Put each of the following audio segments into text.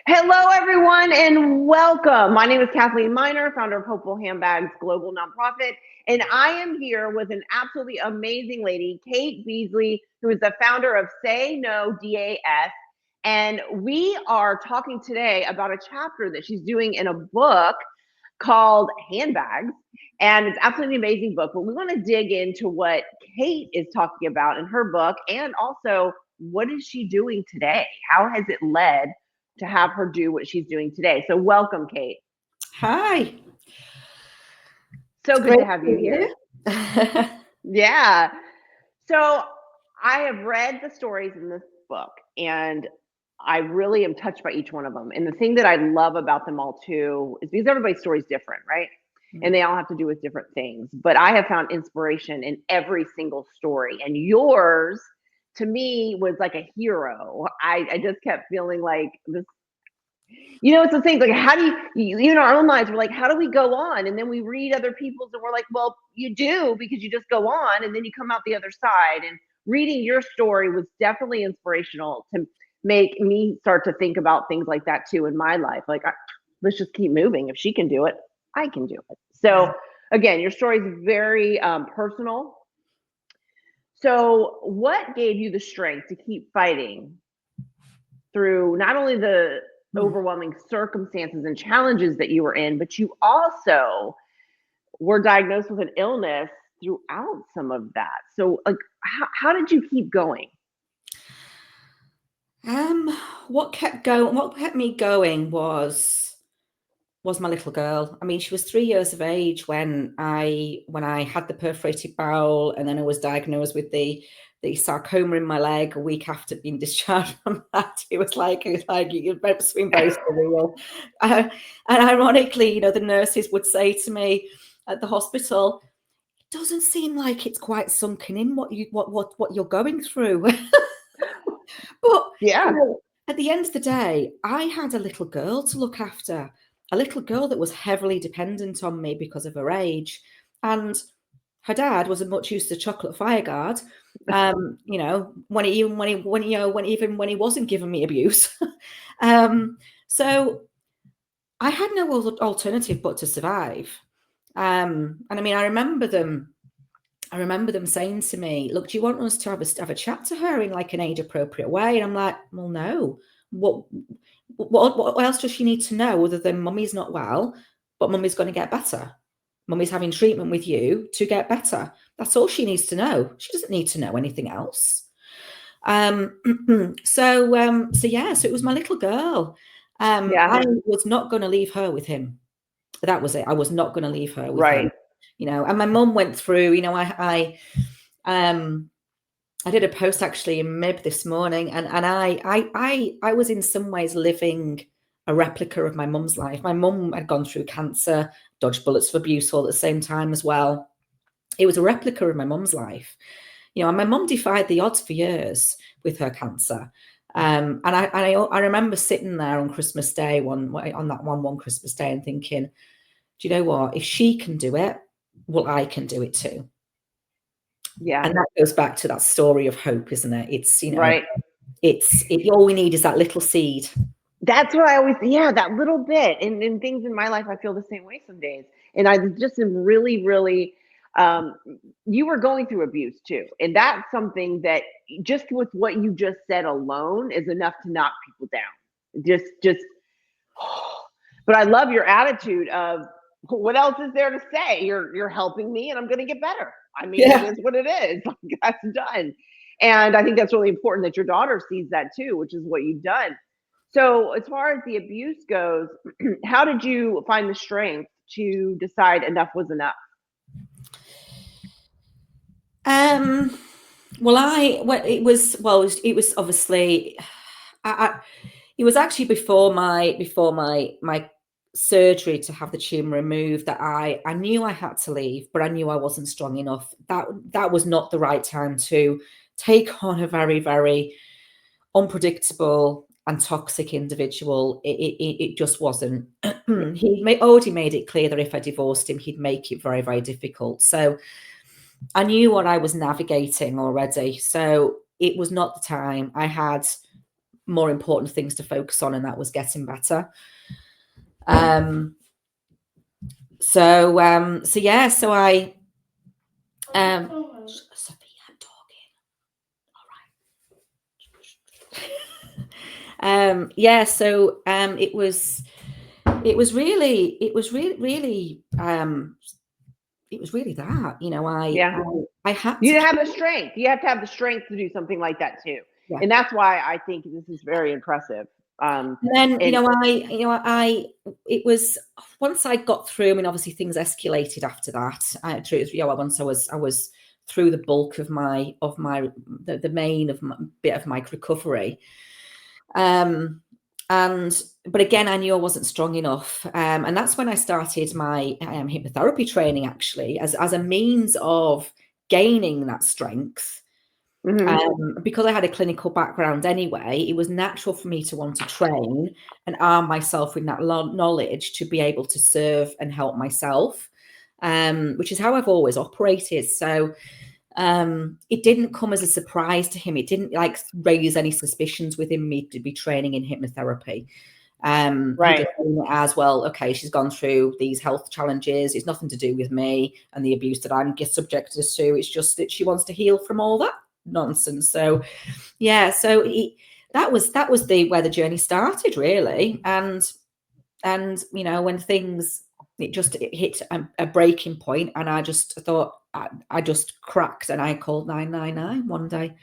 Hello, everyone, and welcome. My name is Kathleen Miner, founder of Hopefull Handbags, global nonprofit, and I am here with an absolutely amazing lady, Kate Beesley, who is the founder of Say No DAS. And we are talking today about a chapter that she's doing in a book called Handbags. And it's absolutely an amazing book, but we want to dig into what Kate is talking about in her book, and also what is she doing today? How has it led to have her do what she's doing today? So welcome, Kate. Hi. So It's good great to have you here. Yeah. So I have read the stories in this book, and I really am touched by each one of them. And the thing that I love about them all too is because everybody's story is different, right? And they all have to do with different things. But I have found inspiration in every single story. And yours, to me, was like a hero. I just kept feeling like this. It's the thing, like, how do in our own lives, we're like, how do we go on? And then we read other people's and we're like, well, you do, because you just go on and then you come out the other side. And reading your story was definitely inspirational to make me start to think about things like that too in my life. Like, let's just keep moving. If she can do it, I can do it. So again, your story is very personal. So what gave you the strength to keep fighting through not only the overwhelming circumstances and challenges that you were in, but you also were diagnosed with an illness throughout some of that? So like, how did you keep going? What kept me going was my little girl. I mean, she was 3 years of age when I had the perforated bowel, and then I was diagnosed with the sarcoma in my leg a week after being discharged from that. It was like you're being very surreal. And ironically, the nurses would say to me at the hospital, "It doesn't seem like it's quite sunken in what you're going through." But Yeah. at the end of the day, I had a little girl to look after, a little girl that was heavily dependent on me because of her age. And her dad was a much used to chocolate fireguard, when he wasn't giving me abuse. So I had no alternative but to survive. And I mean, I remember them saying to me, "Look, do you want us to have a chat to her in like an age appropriate way?" And I'm like, "Well, no. What else does she need to know other than mummy's not well, but mummy's going to get better? Mummy's having treatment with you to get better. That's all she needs to know. She doesn't need to know anything else." So it was my little girl. Yeah. I was not going to leave her with him. That was it. I was not going to leave her with him. Right. And my mum went through, I did a post actually in Mib this morning, and I was in some ways living a replica of my mum's life. My mum had gone through cancer, dodged bullets for abuse all at the same time as well. It was a replica of my mum's life, and my mum defied the odds for years with her cancer. And I remember sitting there on Christmas Day, one Christmas Day, and thinking, do you know what? If she can do it, well, I can do it too. Yeah. And that goes back to that story of hope, isn't it? It's, Right. All we need is that little seed. That's what I always, that little bit. And in things in my life, I feel the same way some days. And I just am really, really, you were going through abuse too. And that's something that just with what you just said alone is enough to knock people down. Just, but I love your attitude of, what else is there to say? You're helping me and I'm going to get better. I mean, It is what it is. That's done. And I think that's really important that your daughter sees that too, which is what you've done. So as far as the abuse goes, how did you find the strength to decide enough was enough? It was obviously, it was actually before my surgery to have the tumor removed that I knew I had to leave, but I knew I wasn't strong enough. That was not the right time to take on a very, very unpredictable and toxic individual. It just wasn't. He already made it clear that if I divorced him, he'd make it very, very difficult. So I knew what I was navigating already. So it was not the time. I had more important things to focus on, and that was getting better. So yeah, so I Sophie, I'm talking. All right. Yeah, so it was really that, you know, I had You to have the strength. You have to have the strength to do something like that too. yeah. And that's why I think this is very impressive. And then, and it was once I got through, I mean, obviously things escalated after that. Once I was through the bulk of the main of bit of my recovery. But again, I knew I wasn't strong enough. And that's when I started my hypnotherapy training, actually, as a means of gaining that strength. Because I had a clinical background anyway, it was natural for me to want to train and arm myself with that knowledge to be able to serve and help myself, which is how I've always operated. So it didn't come as a surprise to him. It didn't like raise any suspicions within me to be training in hypnotherapy. Right. He just it as well. Okay, she's gone through these health challenges. It's nothing to do with me and the abuse that I'm subjected to. It's just that she wants to heal from all that nonsense. So yeah, so that was where the journey started, really. And you know, when it hit a breaking point, and I just thought I just cracked, and I called 999 one day.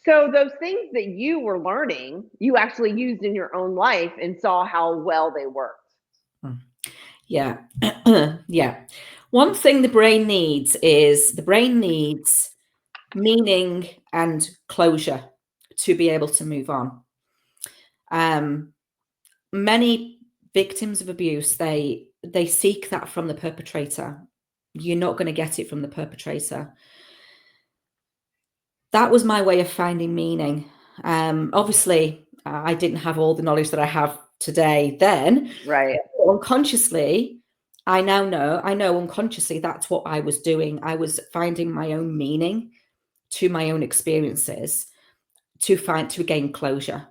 So those things that you were learning, you actually used in your own life and saw how well they worked. Yeah. Yeah. One thing the brain needs meaning and closure to be able to move on. Many victims of abuse, they seek that from the perpetrator. You're not going to get it from the perpetrator. That was my way of finding meaning. Obviously, I didn't have all the knowledge that I have today then. Right. Unconsciously, I know unconsciously that's what I was doing. I was finding my own meaning to my own experiences to gain closure.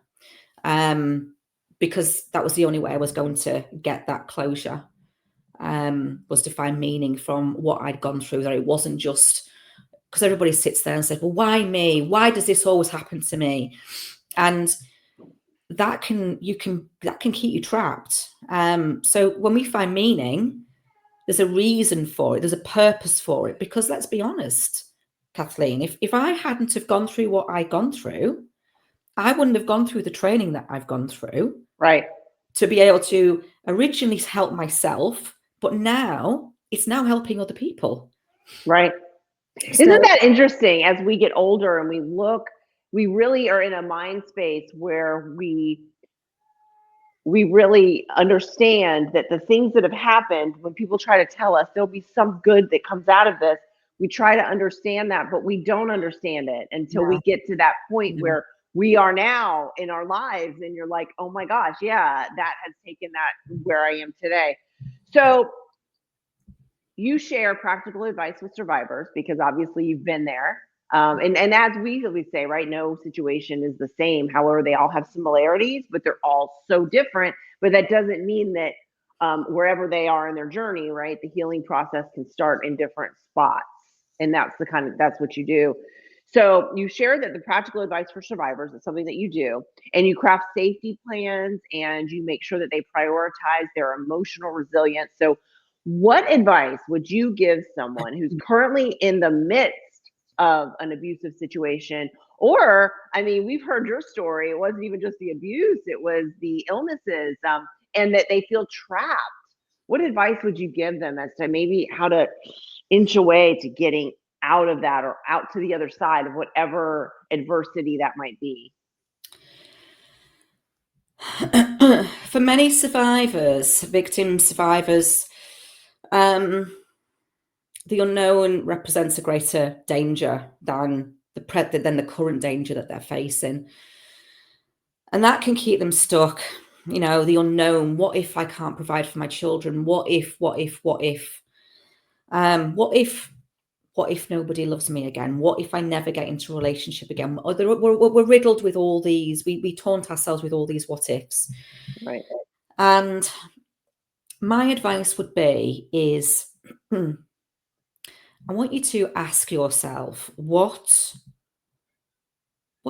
Because that was the only way I was going to get that closure, was to find meaning from what I'd gone through. That it wasn't just because everybody sits there and says, well, why me? Why does this always happen to me? And that can keep you trapped. So when we find meaning, there's a reason for it. There's a purpose for it. Because let's be honest, Kathleen, if I hadn't have gone through what I'd gone through, I wouldn't have gone through the training that I've gone through. Right. To be able to originally help myself, but now it's now helping other people. Right. So, isn't that interesting? As we get older and we look, we really are in a mind space where we really understand that the things that have happened, when people try to tell us there'll be some good that comes out of this, we try to understand that, but we don't understand it until we get to that point where we are now in our lives, and you're like, oh my gosh, yeah, that has taken that where I am today. So you share practical advice with survivors because obviously you've been there. And as we always say, right, no situation is the same. However, they all have similarities, but they're all so different. But that doesn't mean that wherever they are in their journey, right, the healing process can start in different spots. And that's what you do. So you share that the practical advice for survivors is something that you do, and you craft safety plans, and you make sure that they prioritize their emotional resilience. So what advice would you give someone who's currently in the midst of an abusive situation? Or, I mean, we've heard your story. It wasn't even just the abuse, it was the illnesses, and that they feel trapped. What advice would you give them as to maybe how to inch away to getting out of that, or out to the other side of whatever adversity that might be? For many victim survivors, the unknown represents a greater danger than the current danger that they're facing. And that can keep them stuck. You know, the unknown. What if I can't provide for my children? What if? What if what if nobody loves me again? What if I never get into a relationship again? We're riddled with all these, we taunt ourselves with all these what ifs. Right. And my advice would be is I want you to ask yourself, what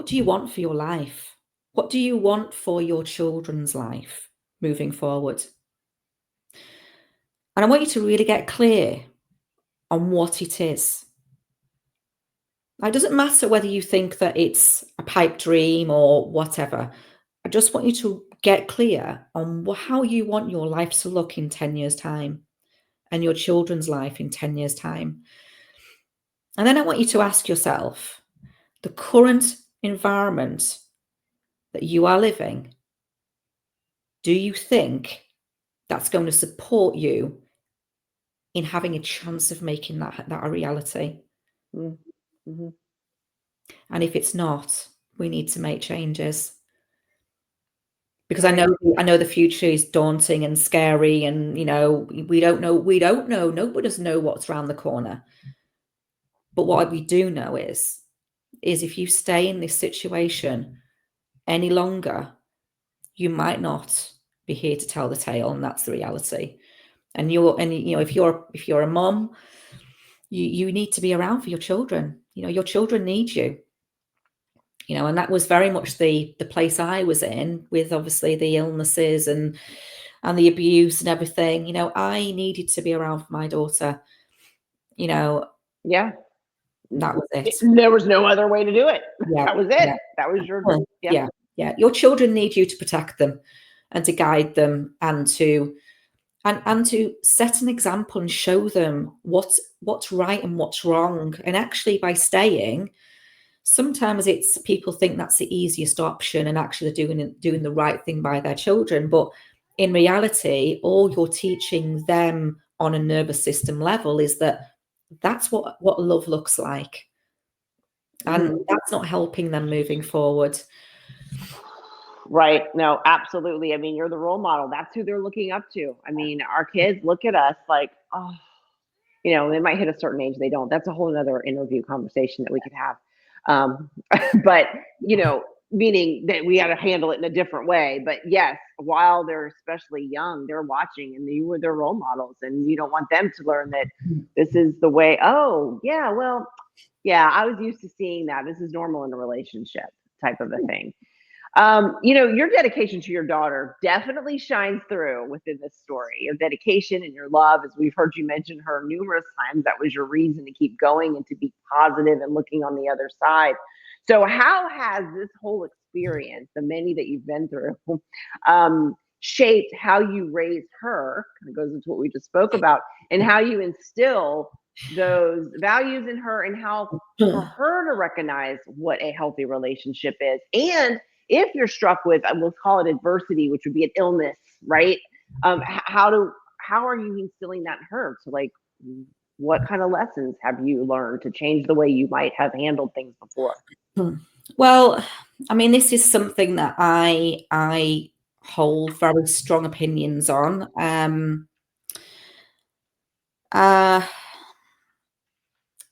do you want for your life? What do you want for your children's life moving forward? And I want you to really get clear on what it is. Now, it doesn't matter whether you think that it's a pipe dream or whatever. I just want you to get clear on how you want your life to look in 10 years' time and your children's life in 10 years' time. And then I want you to ask yourself, the current environment that you are living, do you think that's going to support you in having a chance of making that a reality? Mm-hmm. And if it's not, we need to make changes. Because Right. I know the future is daunting and scary, and we don't know. Nobody does know what's around the corner. But what we do know is if you stay in this situation any longer, you might not be here to tell the tale, and that's the reality. And if you're a mom, you need to be around for your children. Your children need you. And that was very much the place I was in, with obviously the illnesses and the abuse and everything. I needed to be around for my daughter. Yeah. That was it. There was no other way to do it. Yeah, That was it. yeah. That was your, Yeah. Your children need you to protect them and to guide them, and to set an example and show them what's right and what's wrong. And actually, by staying, sometimes it's people think that's the easiest option, and actually they're doing the right thing by their children. But in reality, all you're teaching them on a nervous system level is that's what love looks like. And that's not helping them moving forward. Right. No, absolutely. I mean, you're the role model. That's who they're looking up to. I mean, our kids look at us like, oh, they might hit a certain age. They don't. That's a whole other interview conversation that we could have. But, meaning that we got to handle it in a different way. But yes, while they're especially young, they're watching, and you were their role models, and you don't want them to learn that this is the way. Oh, yeah, well, yeah, I was used to seeing that. This is normal in a relationship type of a thing. Your dedication to your daughter definitely shines through within this story. Your dedication and your love, as we've heard you mention her numerous times, that was your reason to keep going and to be positive and looking on the other side. So how has this whole experience, the many that you've been through, shaped how you raise her? Kind of goes into what we just spoke about, and how you instill those values in her, and how for her to recognize what a healthy relationship is. And if you're struck with, we'll call it adversity, which would be an illness, right? How are you instilling that in her? So, like, what kind of lessons have you learned to change the way you might have handled things before? Well, I mean, this is something that I hold very strong opinions on.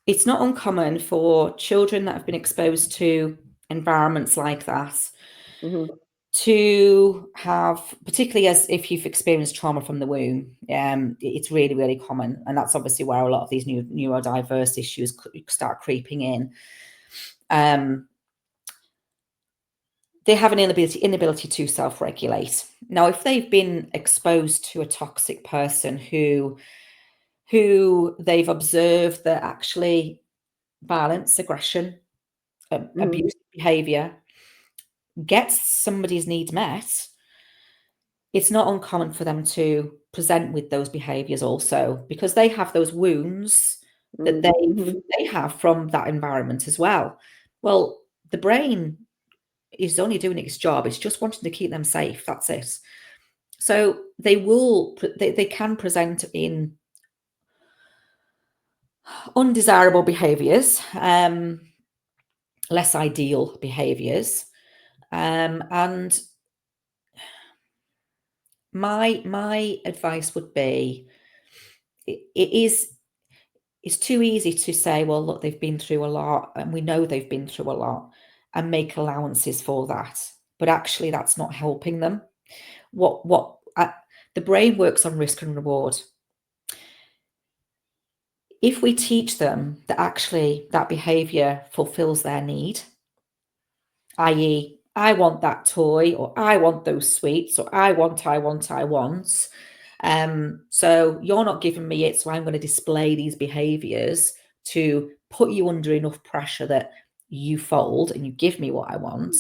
It's not uncommon for children that have been exposed to environments like that Mm-hmm. to have, particularly as if you've experienced trauma from the womb, it's really, really common. And that's obviously where a lot of these new neurodiverse issues start creeping in. They have an inability to self-regulate. Now, if they've been exposed to a toxic person who they've observed that actually violence, aggression, abusive behavior gets somebody's needs met, it's not uncommon for them to present with those behaviors also, because they have those wounds that they have from that environment as well. Well, the brain is only doing its job. It's just wanting to keep them safe. That's it. So they can present in undesirable behaviors, less ideal behaviors. And my advice would be, it is it's too easy to say, well, look, they've been through a lot, and we know they've been through a lot, and make allowances for that. But actually, that's not helping them. The brain works on risk and reward. If we teach them that actually that behavior fulfills their need, i.e., I want that toy, or I want those sweets, or I want. So you're not giving me it, so I'm going to display these behaviors to put you under enough pressure that you fold and you give me what I want.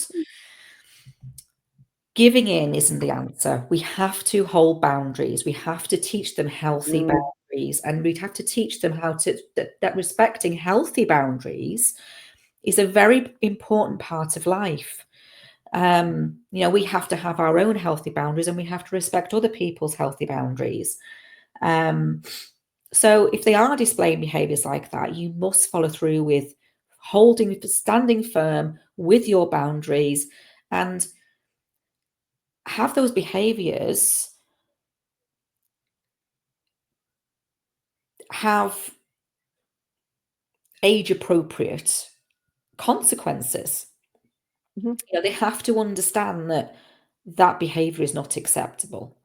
Giving in isn't the answer. We have to hold boundaries. We have to teach them healthy boundaries, and we'd have to teach them how to that respecting healthy boundaries is a very important part of life. We have to have our own healthy boundaries, and we have to respect other people's healthy boundaries. So if they are displaying behaviors like that, you must follow through with standing firm with your boundaries, and have those behaviors have age appropriate consequences. They have to understand that that behavior is not acceptable.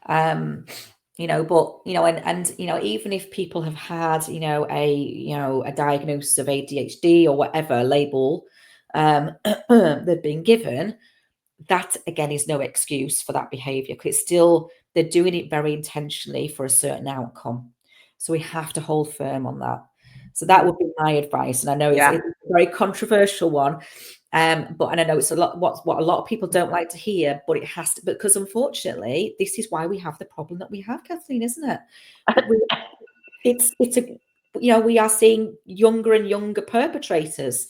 But even if people have had a diagnosis of ADHD or whatever label they've been given, that again is no excuse for that behavior, because they're doing it very intentionally for a certain outcome. So we have to hold firm on that. So that would be my advice, and I know it's a very controversial one, but I know it's a lot what a lot of people don't like to hear, but it has to, because unfortunately this is why we have the problem that we have, Kathleen, isn't it? We are seeing younger and younger perpetrators.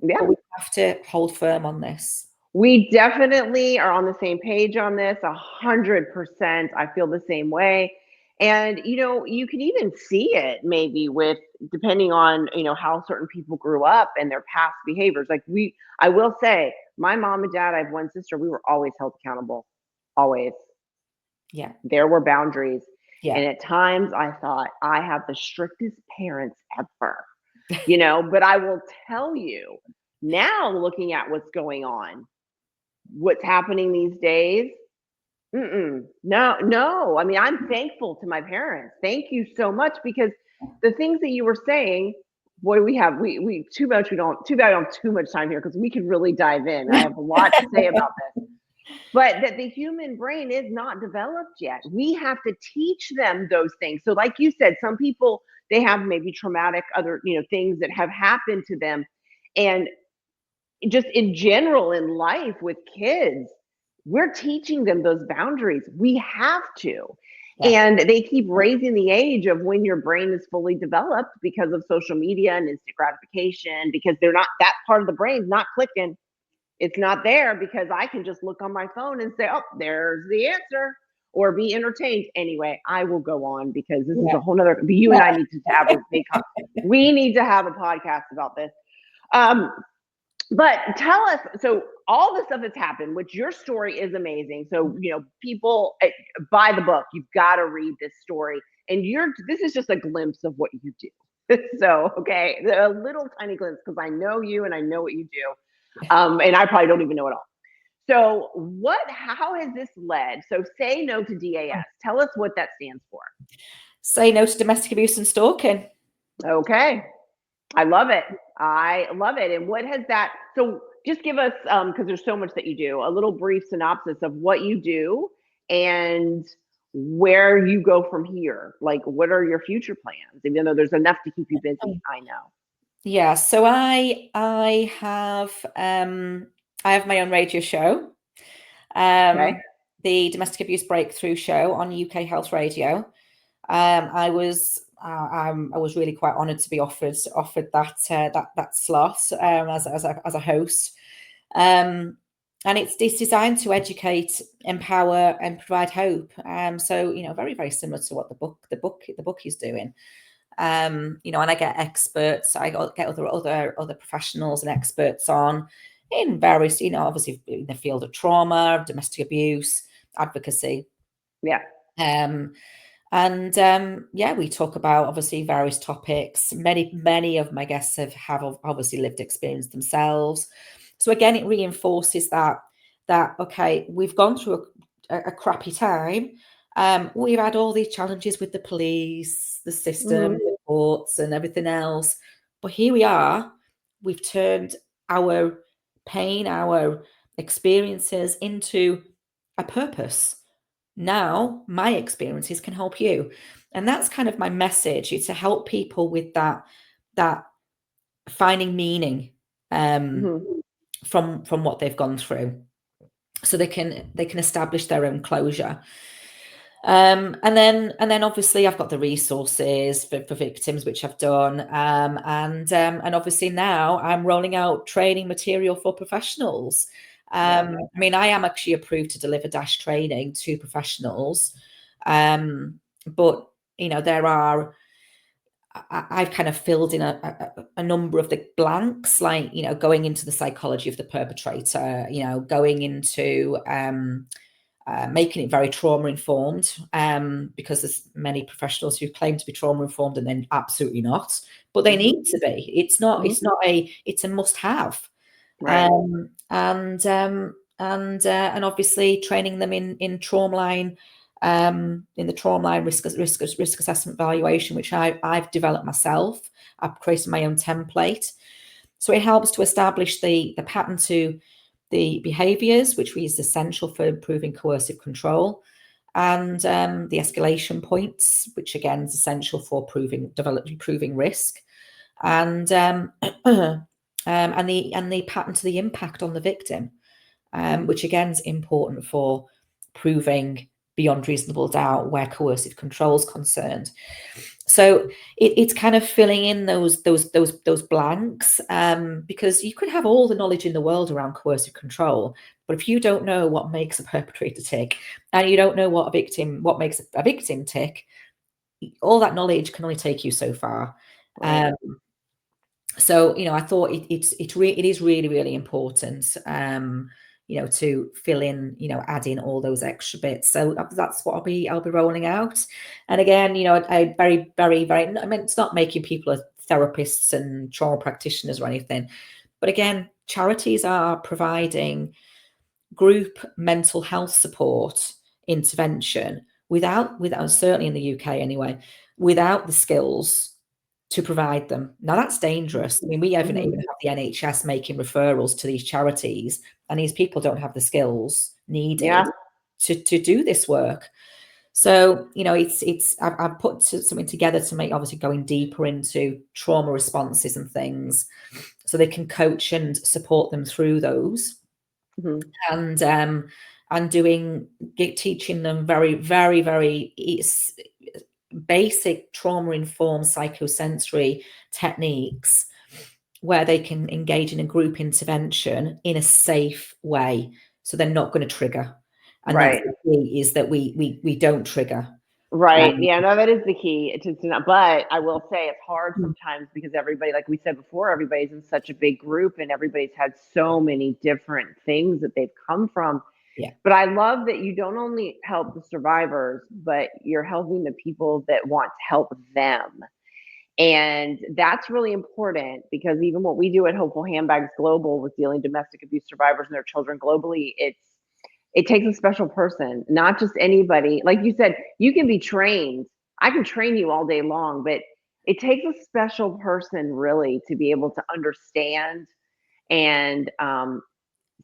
Yeah. But we have to hold firm on this. We definitely are on the same page on this, 100%. I feel the same way. And, you can even see it maybe with, depending on, how certain people grew up and their past behaviors. Like I will say, my mom and dad, I have one sister, we were always held accountable. Always. Yeah. There were boundaries. Yeah. And at times I thought, I have the strictest parents ever, but I will tell you now, looking at what's going on, what's happening these days, no. I mean, I'm thankful to my parents. Thank you so much, because the things that you were saying, boy, we too bad I don't have too much time here, because we could really dive in. I have a lot to say about this. But that the human brain is not developed yet. We have to teach them those things. So like you said, some people, they have maybe traumatic other, things that have happened to them. And just in general in life with kids, we're teaching them those boundaries. We have to. Yeah. And they keep raising the age of when your brain is fully developed because of social media and instant gratification, because that part of the brain's not clicking. It's not there, because I can just look on my phone and say, oh, there's the answer, or be entertained. Anyway, I will go on, because this is a whole nother, you and I need to have we need to have a podcast about this. But tell us, so all this stuff has happened, which your story is amazing. So, people buy the book, you've got to read this story, and this is just a glimpse of what you do. So, okay, a little tiny glimpse, because I know you and I know what you do. And I probably don't even know it all. So how has this led? So Say No to DAS. Tell us what that stands for. Say No to Domestic Abuse and Stalking. Okay. I love it. And what has that, so just give us, because there's so much that you do, a little brief synopsis of what you do and where you go from here. Like, what are your future plans? Even though there's enough to keep you busy, I know. Yeah, so I have my own radio show, the Domestic Abuse Breakthrough Show on UK Health Radio. I was really quite honoured to be offered that slot as a host, and it's designed to educate, empower, and provide hope. So very, very similar to what the book is doing. And I get experts. I get other professionals and experts on in various, obviously in the field of trauma, domestic abuse, advocacy. Yeah. And yeah, we talk about obviously various topics. Many of my guests have obviously lived experience themselves. So again, it reinforces that okay, we've gone through a crappy time. We've had all these challenges with the police, the system, Mhm. the courts, and everything else. But here we are. We've turned our pain, our experiences into a purpose. Now my experiences can help you, and that's kind of my message, is to help people with that finding meaning Mhm. from what they've gone through, so they can establish their own closure. And then obviously I've got the resources for victims, which I've done, and obviously now I'm rolling out training material for professionals. Right. I mean, I am actually approved to deliver dash training to professionals, but there are I've kind of filled in a number of the blanks, like going into the psychology of the perpetrator, going into making it very trauma informed, because there's many professionals who claim to be trauma informed and then absolutely not, but they Mhm. need to be. It's not. Mhm. It's a must have. Right. And obviously training them in trauma line, in the trauma line risk assessment valuation, which I've developed myself. I've created my own template, so it helps to establish the pattern to the behaviours, which is essential for improving coercive control, and the escalation points, which again is essential for proving risk, and and the pattern to the impact on the victim, which again is important for proving beyond reasonable doubt where coercive control is concerned. So it's kind of filling in those blanks, because you could have all the knowledge in the world around coercive control, but if you don't know what makes a perpetrator tick, and you don't know what makes a victim tick, all that knowledge can only take you so far. Right. Um, so I thought it is really, really important, to fill in, add in all those extra bits. So that's what I'll be rolling out. And again, I very, very, very, I mean, it's not making people therapists and trauma practitioners or anything, but again, charities are providing group mental health support intervention without certainly in the UK anyway, without the skills to provide them. Now that's dangerous. I mean, we haven't Mhm. even have the NHS making referrals to these charities, and these people don't have the skills needed Yeah. to do this work. So I've put something together to make, obviously going deeper into trauma responses and things, so they can coach and support them through those, Mhm. and teaching them very, very, very basic trauma informed psychosensory techniques, where they can engage in a group intervention in a safe way, so they're not going to trigger. And that's Right. the key, is that we don't trigger. Right. um, Yeah, no, that is the key to not, but I will say it's hard sometimes because everybody, like we said before, everybody's in such a big group and everybody's had so many different things that they've come from. yeah, But I love that you don't only help the survivors, but you're helping the people that want to help them. And that's really important because even what we do at Hopeful Handbags Global with dealing domestic abuse survivors and their children globally, it takes a special person, not just anybody. Like you said, you can be trained. I can train you all day long, but it takes a special person really to be able to understand and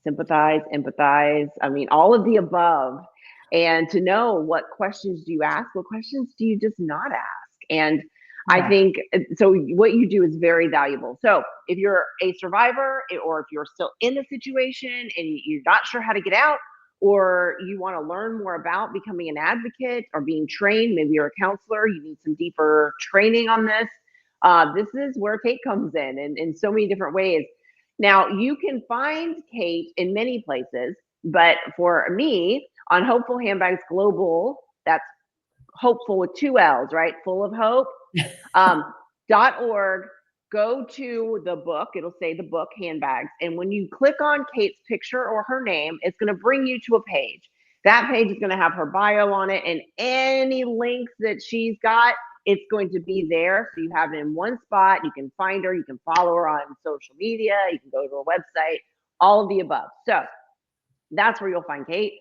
sympathize, empathize. I mean, all of the above, and to know what questions do you ask, what questions do you just not ask. And I yeah, think so. What you do is very valuable. So if you're a survivor, or if you're still in the situation and you're not sure how to get out, or you want to learn more about becoming an advocate or being trained, maybe you're a counselor, you need some deeper training on this. This is where Kate comes in so many different ways. Now, you can find Kate in many places, but for me, on Hopeful Handbags Global, that's hopeful with two L's, right? Full of hope. Um, .org. Go to the book. It'll say the book Handbags. And when you click on Kate's picture or her name, it's going to bring you to a page. That page is going to have her bio on it, and any links that she's got, it's going to be there. So you have it in one spot. You can find her. You can follow her on social media. You can go to her website, all of the above. So that's where you'll find Kate,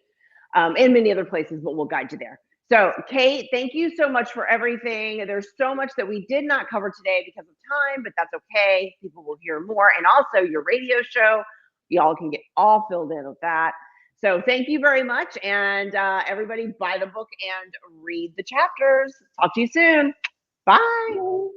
and many other places, but we'll guide you there. So Kate, thank you so much for everything. There's so much that we did not cover today because of time, but that's okay. People will hear more. And also your radio show, y'all can get all filled in with that. So thank you very much. And everybody buy the book and read the chapters. Talk to you soon. Bye.